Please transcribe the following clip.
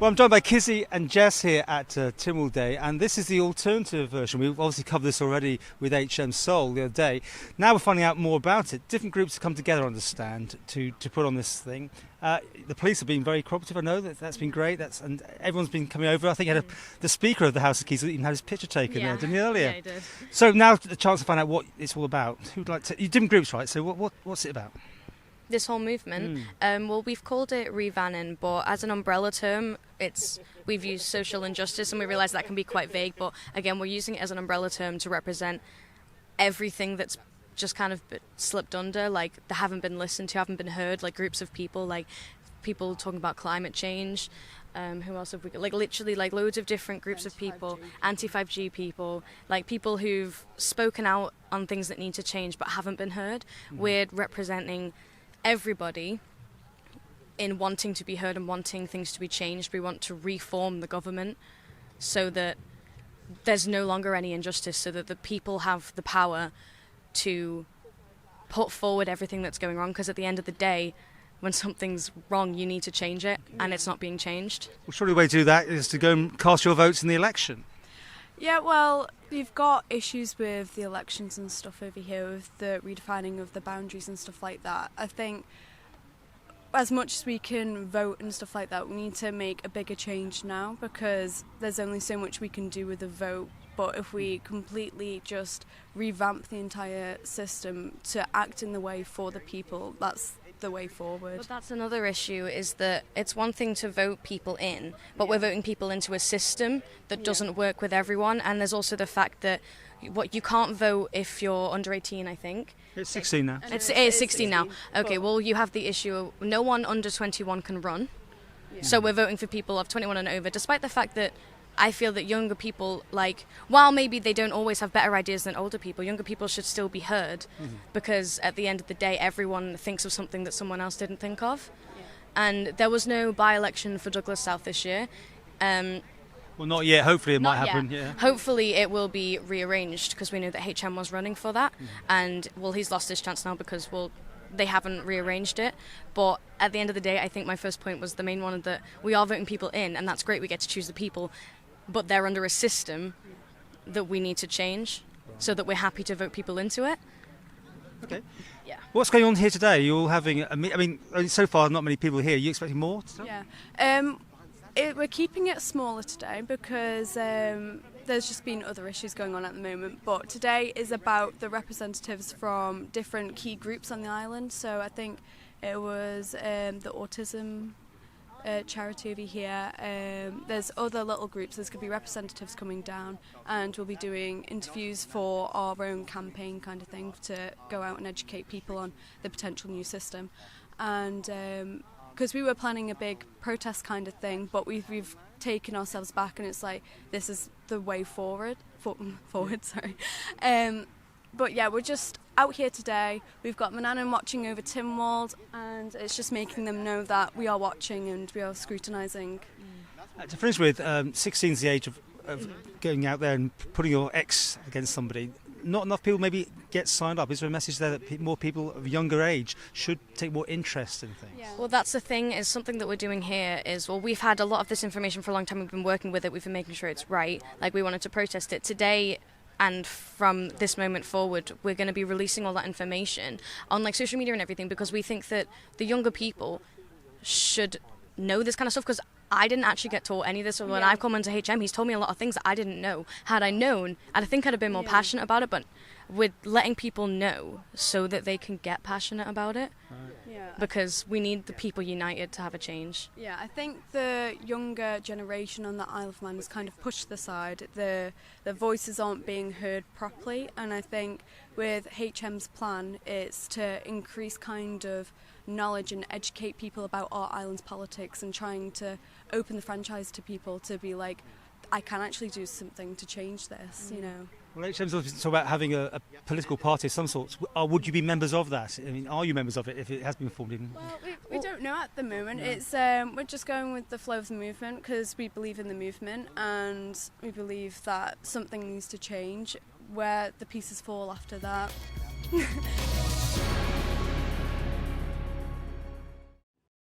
Well, I'm joined by Kizzy and Jess here at Tynwald Day, and this is the alternative version. We've obviously covered this already with HM Soul the other day. Now we're finding out more about it. Different groups have come together on the stand to put on this thing. The police have been very cooperative. I know that's been great. And everyone's been coming over. I think the Speaker of the House of Keys even had his picture taken there, didn't he, earlier? Yeah, he did. So now the chance to find out what it's all about. Who'd like to? You different groups, right? So what's it about? This whole movement, well, we've called it Ree-Vannin, but as an umbrella term, we've used social injustice, and we realise that can be quite vague, but again, we're using it as an umbrella term to represent everything that's just kind of slipped under, like they haven't been listened to, haven't been heard, like groups of people, like people talking about climate change. Who else have we got? Like literally like loads of different groups of people, anti-5G people, like people who've spoken out on things that need to change but haven't been heard. We're representing everybody in wanting to be heard and wanting things to be changed. We want to reform the government so that there's no longer any injustice, so that the people have the power to put forward everything that's going wrong, because at the end of the day, when something's wrong, you need to change it, and it's not being changed. Well, surely the way to do that is to go and cast your votes in the election. Yeah, well, we've got issues with the elections and stuff over here, with the redefining of the boundaries and stuff like that. I think as much as we can vote and stuff like that, we need to make a bigger change now, because there's only so much we can do with a vote. But if we completely just revamp the entire system to act in the way for the people, that's the way forward. But that's another issue, is that it's one thing to vote people in, but we're voting people into a system that doesn't work with everyone. And there's also the fact that you can't vote if you're under 18, I think. It's 16 now. It is 16 now. Okay, well, you have the issue of no one under 21 can run. Yeah. So we're voting for people of 21 and over, despite the fact that I feel that younger people, like, while maybe they don't always have better ideas than older people, younger people should still be heard, because at the end of the day, everyone thinks of something that someone else didn't think of. Yeah. And there was no by-election for Douglas South this year. Well, not yet. Hopefully it might happen. Yeah. Hopefully it will be rearranged, because we know that HM was running for that. And, well, he's lost his chance now because, well, they haven't rearranged it. But at the end of the day, I think my first point was the main one, that we are voting people in, and that's great, we get to choose the people, but they're under a system that we need to change, so that we're happy to vote people into it. Okay. Yeah. What's going on here today? You're all having I mean, so far not many people here. Are you expecting more? Yeah. We're keeping it smaller today because there's just been other issues going on at the moment. But today is about the representatives from different key groups on the island. So I think it was the autism charity over here. There's other little groups. There's going to be representatives coming down, and we'll be doing interviews for our own campaign kind of thing to go out and educate people on the potential new system. And because we were planning a big protest kind of thing, but we've taken ourselves back, and it's like, this is the way forward. Sorry. But yeah, we're just out here today. We've got Manannan watching over Tynwald, and it's just making them know that we are watching and we are scrutinising. To finish with, 16 is the age of going out there and putting your ex against somebody. Not enough people maybe get signed up. Is there a message there that more people of younger age should take more interest in things? Yeah. Well, that's the thing, is something that we're doing here is, well, we've had a lot of this information for a long time. We've been working with it. We've been making sure it's right. Like, we wanted to protest it today. And from this moment forward, we're going to be releasing all that information on like social media and everything, because we think that the younger people should know this kind of stuff, because I didn't actually get taught any of this. When I've come into HM, he's told me a lot of things that I didn't know. Had I known, I think I'd have been more passionate about it, but we're letting people know so that they can get passionate about it. Because we need the people united to have a change. Yeah, I think the younger generation on the Isle of Man is kind of pushed aside. Their voices aren't being heard properly, and I think with HM's plan, it's to increase kind of knowledge and educate people about our island's politics, and trying to open the franchise to people to be like, I can actually do something to change this, you know. Well, HM's also talking about having a political party of some sort. Would you be members of that? I mean, are you members of it if it has been formed? Well, we don't know at the moment. No. It's we're just going with the flow of the movement, because we believe in the movement, and we believe that something needs to change. Where the pieces fall after that.